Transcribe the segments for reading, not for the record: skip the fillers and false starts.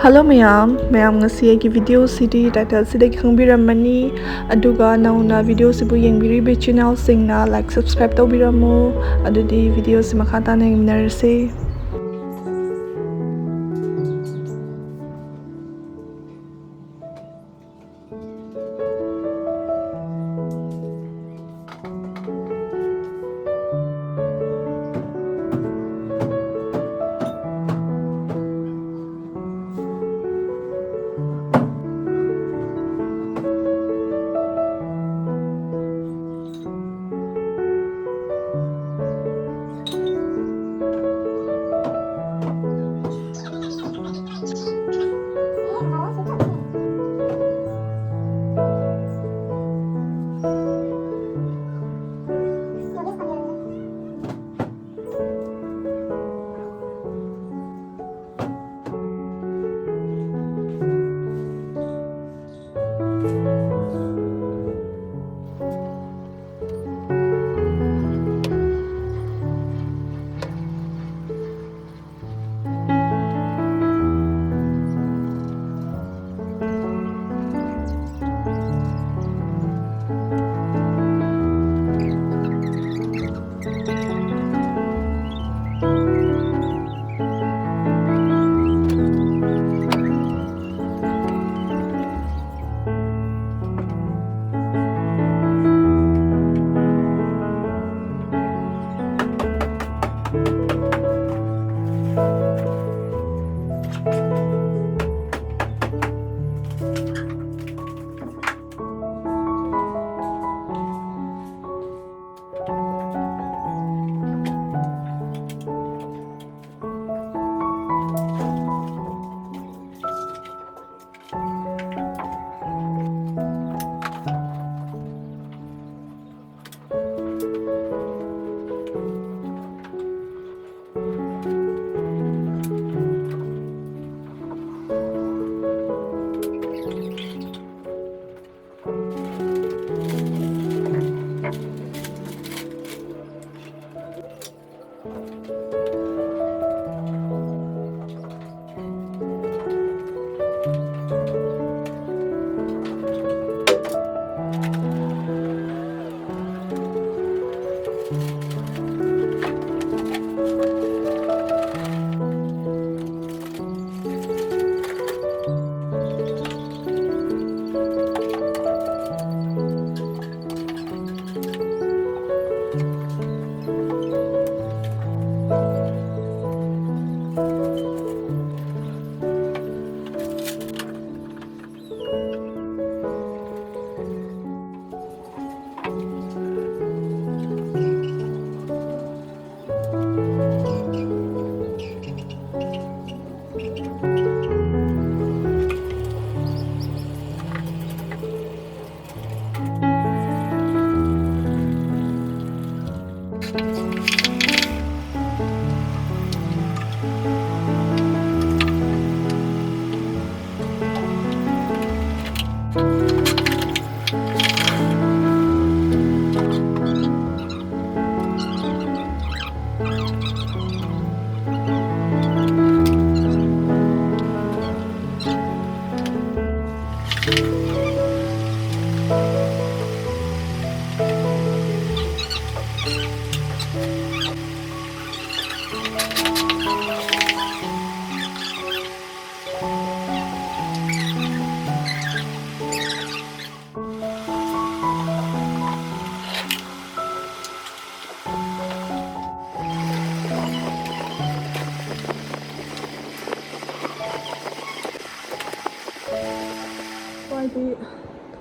Hello mayam ngasi agi video city title sida khangbiramani aduga nauna video sibu yengbiribe channel singna like subscribe tawbiramo adudi video simakata na yengminarase.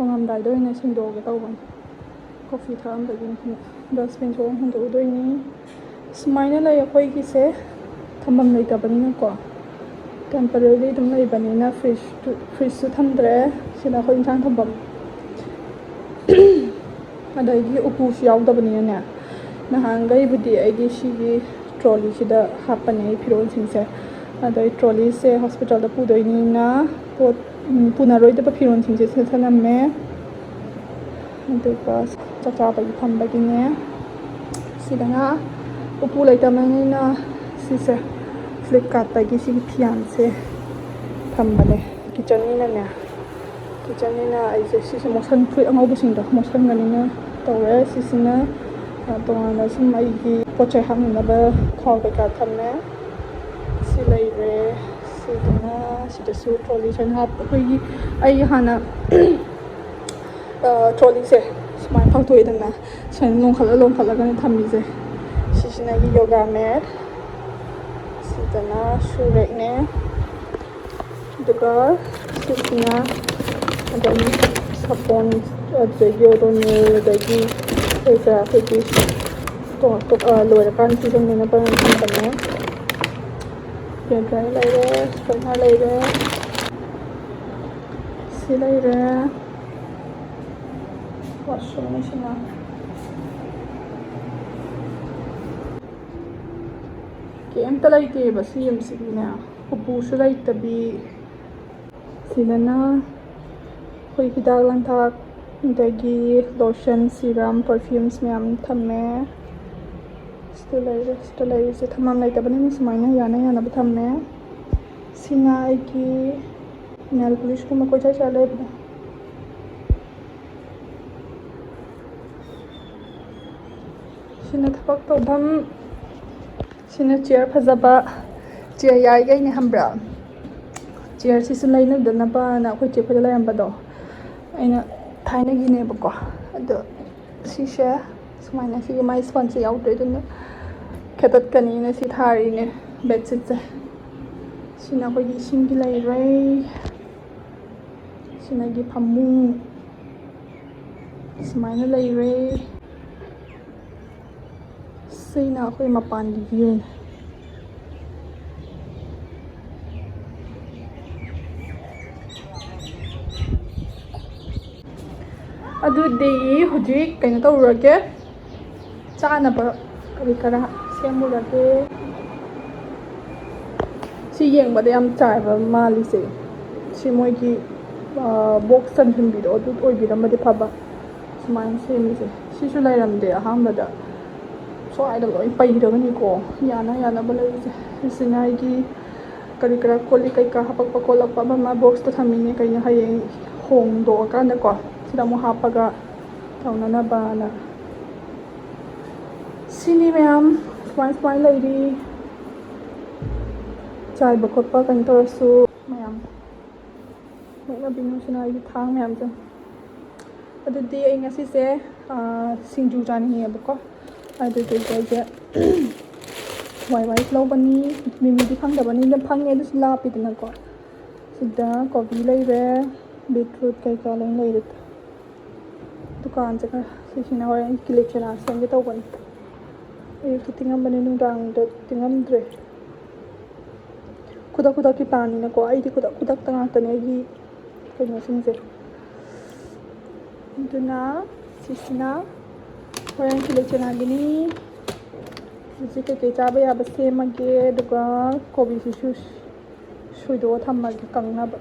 ꯊꯣꯡꯉꯝꯗꯥꯏꯗ ꯑꯣꯏꯅ ꯁꯦꯡꯗꯣꯛꯑꯒꯦ ꯇꯧꯕꯅꯤ coffee ꯊꯛꯑꯝꯕꯒꯤ ꯗꯁꯕꯤꯟꯁꯨ ꯑꯃꯨꯛ ꯍꯨꯟꯗꯣꯛꯎꯗꯣꯏꯅꯤ ꯁꯨꯃꯥꯏꯅ ꯂꯩ ꯑꯩꯈꯣꯏꯒꯤꯁꯦ ꯊꯝꯐꯝ ꯂꯩꯇꯕꯅꯤꯅꯀꯣ temporary ꯑꯗꯨꯝ ꯂꯩꯕꯅꯤꯅ ꯐ꯭ꯔꯤꯖꯁꯨ ꯊꯝꯗ꯭ꯔꯦ ꯁꯤꯗ ꯑꯩꯈꯣꯏ ꯏꯟꯁꯥꯡ ꯊꯝꯐꯝ ꯑꯗꯒꯤ ꯎꯄꯨꯁꯨ ꯌꯥꯎꯗꯕꯅꯤꯅꯅꯦ ꯅꯍꯥꯟꯈꯩꯕꯨꯗꯤ ꯑꯩꯒꯤ ꯁꯤꯒꯤ ꯇ꯭ꯔꯣꯂꯤꯁꯤꯗ ꯍꯥꯞꯄꯅꯦ ꯑꯩ ꯐꯤꯔꯣꯜꯁꯤꯡꯁꯦ ꯑꯗꯩ ꯇ꯭ꯔꯣꯂꯤꯁꯦ ꯍꯣꯁꯄꯤꯇꯥꯜꯗ ꯄꯨꯗꯣꯏꯅꯤꯅ ꯄꯣꯠ ꯄꯨꯅꯔꯣꯏꯗꯕ ꯐꯤꯔꯣꯜꯁꯤꯡꯁꯦ ꯁꯤꯗ ꯊꯅꯝꯃꯦ ꯑꯗꯨꯒ ꯆꯥꯛ ꯆꯥꯕꯒꯤ ꯐꯝꯕꯒꯤꯅꯦ ꯁꯤꯗꯅ ꯎꯄꯨ ꯂꯩꯇꯕꯅꯤꯅ ꯁꯤꯁꯦ ꯐ꯭ꯂꯤꯞꯀꯥꯔꯠꯇꯒꯤ ꯁꯤꯒꯤ ꯐꯤꯌꯥꯟꯁꯦ ꯊꯝꯕꯅꯦ ꯀꯤꯆꯟꯅꯤꯅꯅꯦ ꯀꯤꯆꯟꯅꯤꯅ ꯑꯩꯁꯦ ꯁꯤꯁꯦ ꯃꯣꯁꯟ ꯐꯨꯏꯠ ꯑꯉꯧꯕꯁꯤꯡꯗꯣ ꯃꯣꯁꯟꯒꯅꯤꯅ ꯇꯧꯔꯦ ꯁꯤꯁꯤꯅ ꯇꯣꯉꯥꯟꯅ ꯁꯨꯝ ꯑꯩꯒꯤ ꯄꯣꯠ ꯆꯩ ꯍꯥꯞꯅꯅꯕ ꯈꯥꯎ ꯀꯩꯀꯥ ꯊꯝꯃꯦ ꯁꯤ ꯂꯩꯔꯦ ꯁꯤꯗꯅ ꯁꯤꯗꯁꯨ ꯇ꯭ꯔꯣꯂꯤ ꯁꯨꯃꯥꯏꯅ ꯑꯩꯈꯣꯏꯒꯤ ꯑꯩ ꯍꯥꯟꯅ ꯇ꯭ꯔꯣꯂꯤꯁꯦ ꯁꯨꯃꯥꯏꯅ ꯐꯥꯎꯊꯣꯛꯑꯦꯗꯅ ꯁꯨꯃꯥꯏꯅ ꯂꯣꯡꯈꯠꯂꯒꯅꯦ ꯊꯝꯃꯤꯁꯦ ꯁꯤꯁꯤꯅ ꯑꯩꯒꯤ ꯌꯣꯒꯥ ꯃꯦꯠ ꯁꯤꯗꯅ ꯁꯨ ꯔꯦꯛꯅꯦ ꯑꯗꯨꯒ ꯁꯤꯁꯤꯅ ꯑꯗꯨꯝ ꯁꯥꯄꯣꯟ ꯑꯗꯒꯤ ꯑꯣꯗꯣꯅꯤꯜ ꯑꯗꯒꯤ ꯀꯩꯀꯥ ꯑꯩꯈꯣꯏꯒꯤ ꯂꯣꯏꯔꯀꯥꯟꯗ ꯁꯤꯖꯤꯟꯅꯅꯕ ꯊꯝꯕꯅꯦ ꯍꯦꯌꯔ ꯗ꯭ꯔꯥꯏꯌꯔ ꯂꯩꯔꯦ ꯁ꯭ꯇ꯭ꯔꯦꯠꯅꯔ ꯂꯩꯔꯦ ꯁꯤ ꯂꯩꯔꯦ ꯋꯥꯁꯤꯡ ꯃꯦꯆꯤꯟ ꯀꯩꯝꯇ ꯂꯩꯇꯦꯕ ꯁꯤ ꯌꯨꯝꯁꯤꯒꯤꯅꯦ ꯎꯄꯨꯁꯨ ꯂꯩꯇꯕꯤ ꯁꯤꯗꯅ ꯑꯩꯈꯣꯏ ꯍꯤꯗꯥꯛ ꯂꯥꯡꯊꯛ ꯑꯗꯒꯤ ꯂꯣꯁꯟ ꯁꯤꯔꯝ ꯄꯔꯐ꯭ꯌꯨꯝꯁ ꯃꯌꯥꯝ ꯊꯝꯃꯦ ꯁꯤꯗ ꯂꯩꯔꯤꯁꯦ ꯊꯝꯐꯝ ꯂꯩꯇꯕꯅꯤꯅ ꯁꯨꯃꯥꯏꯅ ꯌꯥꯅ ꯌꯥꯅꯕ ꯊꯝꯃꯦ ꯁꯤꯅ ꯑꯩꯒꯤ ꯅꯦꯜ ꯄꯣꯂꯤꯁꯀꯨꯝꯕ ꯀꯣꯏꯆꯥꯏ ꯆꯥꯏ ꯂꯩꯕꯗꯣ ꯁꯤꯅ ꯊꯕꯛ ꯇꯧꯐꯝ ꯁꯤꯅ ꯆꯤꯌꯔ ꯐꯖꯕ ꯆꯤꯌꯔ ꯌꯥꯏꯒꯩꯅꯦ ꯈꯪꯕ꯭ꯔꯥ ꯆꯤꯌꯔꯁꯤꯁꯨ ꯂꯩꯅꯗꯅꯕꯅ ꯑꯩꯈꯣꯏ ꯆꯦ ꯈꯣꯏꯗ ꯂꯩꯔꯝꯕꯗꯣ ꯑꯩꯅ ꯊꯥꯏꯅꯒꯤꯅꯦꯕꯀꯣ ꯑꯗꯣ ꯁꯤꯁꯦ ꯁꯨꯃꯥꯏꯅ ꯁꯤꯒꯤ ꯃꯥꯏ ꯁ꯭ꯄꯟꯁꯦ ꯌꯥꯎꯗ꯭ꯔꯦ ꯑꯗꯨꯅ ꯈꯦꯠꯇꯠꯀꯅꯤꯅ ꯁꯤ ꯊꯥꯔꯤꯅꯦ ꯕꯦꯠꯁꯤꯠꯁꯦ ꯁꯤꯅ ꯑꯩꯈꯣꯏꯒꯤ ꯏꯁꯤꯡꯒꯤ ꯂꯩꯔꯦ ꯁꯤꯅ ꯑꯩꯒꯤ ꯐꯃꯨꯡ ꯁꯨꯃꯥꯏꯅ ꯂꯩꯔꯦ ꯁꯤꯅ ꯑꯩꯈꯣꯏ ꯃꯄꯥꯟꯒꯤ ꯚ꯭ꯌꯨꯅꯦ ꯑꯗꯨꯗꯤ ꯍꯧꯖꯤꯛ ꯀꯩꯅꯣ ꯇꯧꯔꯨꯔꯒꯦ ꯆꯥꯅꯕ ꯀꯔꯤ ꯀꯔꯥ ꯁꯦꯝꯃꯨꯔꯒꯦ ꯁꯤ ꯌꯦꯡꯕꯗ ꯌꯥꯝ ꯆꯥꯏꯕ ꯃꯥꯜꯂꯤꯁꯦ ꯁꯤ ꯃꯣꯏꯒꯤ ꯕꯣꯛꯁ ꯆꯟꯁꯤꯟꯕꯤꯗꯣ ꯑꯗꯨ ꯑꯣꯏꯕꯤꯔꯝꯃꯗꯤ ꯐꯕ ꯁꯨꯃꯥꯏꯅ ꯁꯦꯝꯃꯤꯁꯦ ꯁꯤꯁꯨ ꯂꯩꯔꯝꯗꯦ ꯑꯍꯥꯟꯕꯗ ꯁ꯭ꯋꯥꯏꯗ ꯂꯣꯏ ꯄꯩꯔꯒꯅꯤꯀꯣ ꯌꯥꯅ ꯌꯥꯅꯕ ꯂꯩꯔꯤꯁꯦ ꯁꯤꯁꯤꯅ ꯑꯩꯒꯤ ꯀꯔꯤ ꯀꯔꯥ ꯀꯣꯜꯂꯤ ꯀꯩꯀꯥ ꯍꯥꯄꯛꯄ ꯈꯣꯠꯂꯛꯄ ꯑꯃ ꯕꯣꯛꯁꯇ ꯊꯝꯃꯤꯅꯦ ꯀꯩꯅꯣ ꯍꯌꯦꯡ ꯍꯣꯡꯗꯣꯛꯑꯀꯥꯟꯗꯀꯣ ꯁꯤꯗ ꯑꯃꯨꯛ ꯍꯥꯞꯄꯒ ꯇꯧꯅꯅꯕꯅ ꯁꯤꯅꯤ ꯃꯌꯥꯝ ꯁꯨꯃꯥꯏꯅ ꯂꯩꯔꯤ ꯆꯥꯏꯕ ꯈꯣꯠꯄ ꯀꯩꯅꯣ ꯇꯧꯔꯁꯨ ꯃꯌꯥꯝ ꯃꯦꯠꯅꯕꯤꯅꯨꯁꯤꯅ ꯑꯩꯒꯤ ꯊꯥꯡ ꯃꯌꯥꯝꯁꯦ ꯑꯗꯨꯗꯤ ꯑꯩ ꯉꯁꯤꯁꯦ ꯁꯤꯡꯖꯨ ꯆꯥꯅꯤꯡꯉꯦꯕꯀꯣ ꯑꯗꯨꯗꯨꯒꯤ ꯑꯩꯁꯦ ꯋꯥꯏ ꯂꯧꯕꯅꯤ ꯃꯤꯃꯤꯗꯤ ꯐꯪꯗꯕꯅꯤꯅ ꯐꯪꯉꯦ ꯑꯗꯨꯁꯨ ꯂꯥꯞꯄꯤꯗꯅꯀꯣ ꯁꯤꯗ ꯀꯣꯕꯤ ꯂꯩꯔꯦ ꯕꯤꯠꯔꯨꯠ ꯀꯩꯀꯥ ꯂꯣꯏ ꯂꯩꯔꯦ ꯗꯨꯀꯥꯟꯁꯦ ꯈꯔ ꯁꯤꯁꯤꯅ ꯍꯣꯔꯦꯟ ꯀꯤꯂꯤ ꯆꯅꯥ ꯁꯦꯝꯒꯦ ꯇꯧꯕꯅꯤ ꯑꯌꯨꯛꯇ ꯇꯤꯡꯉꯝꯕꯅꯤ ꯅꯨꯡꯗꯥꯡꯗ ꯇꯤꯡꯉꯝꯗ꯭ꯔꯦ ꯈꯨꯗꯛꯀꯤ ꯄ꯭ꯂꯥꯟꯅꯤꯅꯀꯣ ꯑꯩꯗꯤ ꯈꯨꯗꯛꯇ ꯉꯥꯛꯇꯅꯦ ꯑꯩꯒꯤ ꯀꯩꯅꯣꯁꯤꯡꯁꯦ ꯑꯗꯨꯅ ꯁꯤꯁꯤꯅ ꯍꯣꯔꯦꯟ ꯀꯤꯂꯤ ꯆꯅꯥꯒꯤꯅꯤ ꯍꯧꯖꯤꯛ ꯀꯩꯀꯩ ꯆꯥꯕ ꯌꯥꯕ ꯁꯦꯝꯃꯒꯦ ꯑꯗꯨꯒ ꯀꯣꯕꯤꯁꯤꯁꯨ ꯁꯣꯏꯗꯣꯛꯑ ꯊꯝꯃꯒꯦ ꯀꯪꯅꯕ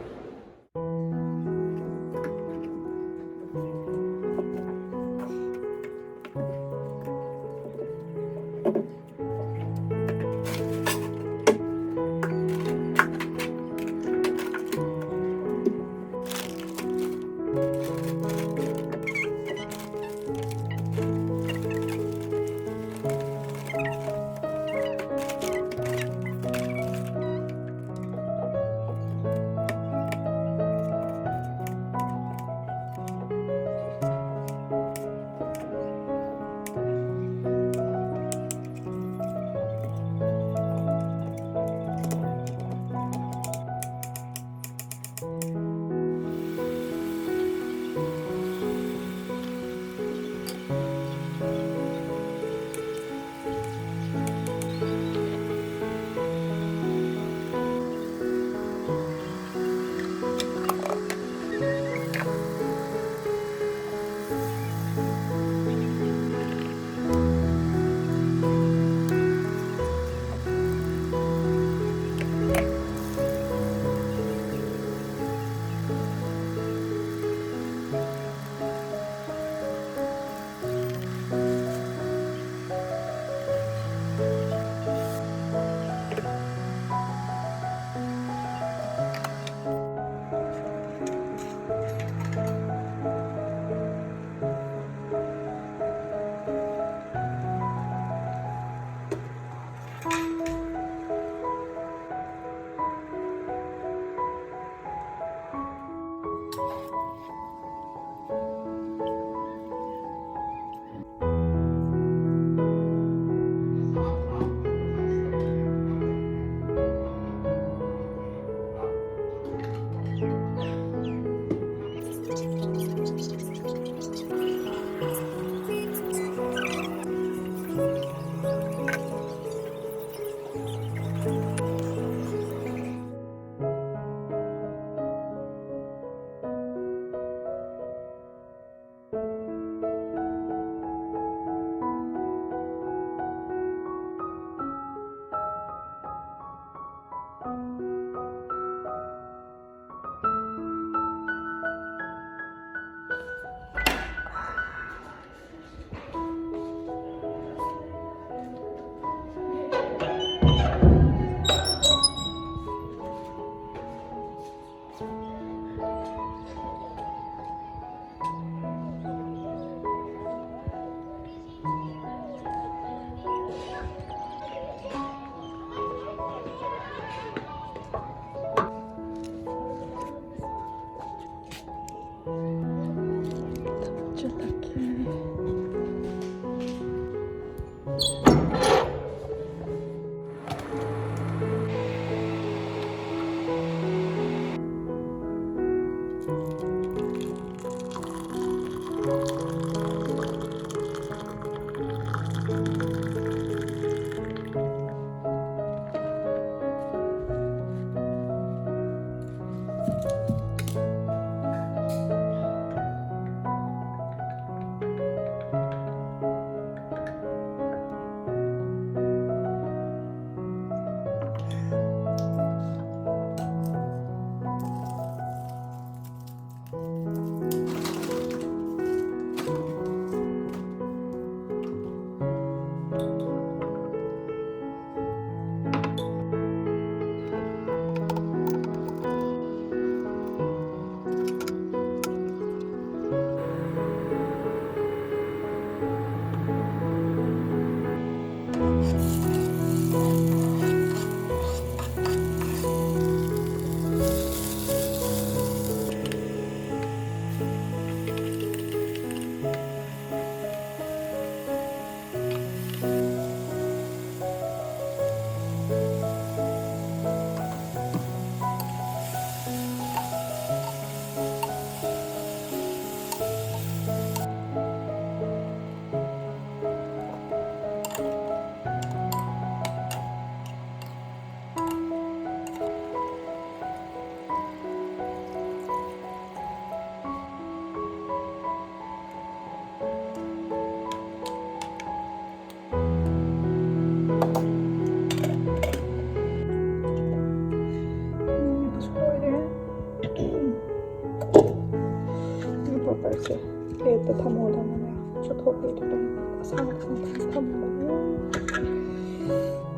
이렇게 플레이트 다 먹으려면 초토부이도 좀 상상상 다 먹고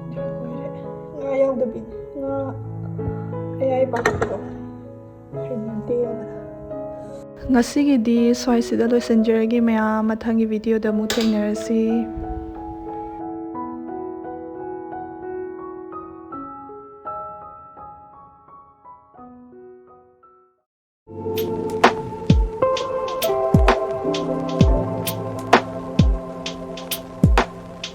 그리고 이래 nga yaudabin nga ayay bakto hinadeana ngasigidi swaisida loisenjeragi maya matangi video da mu thengnerasi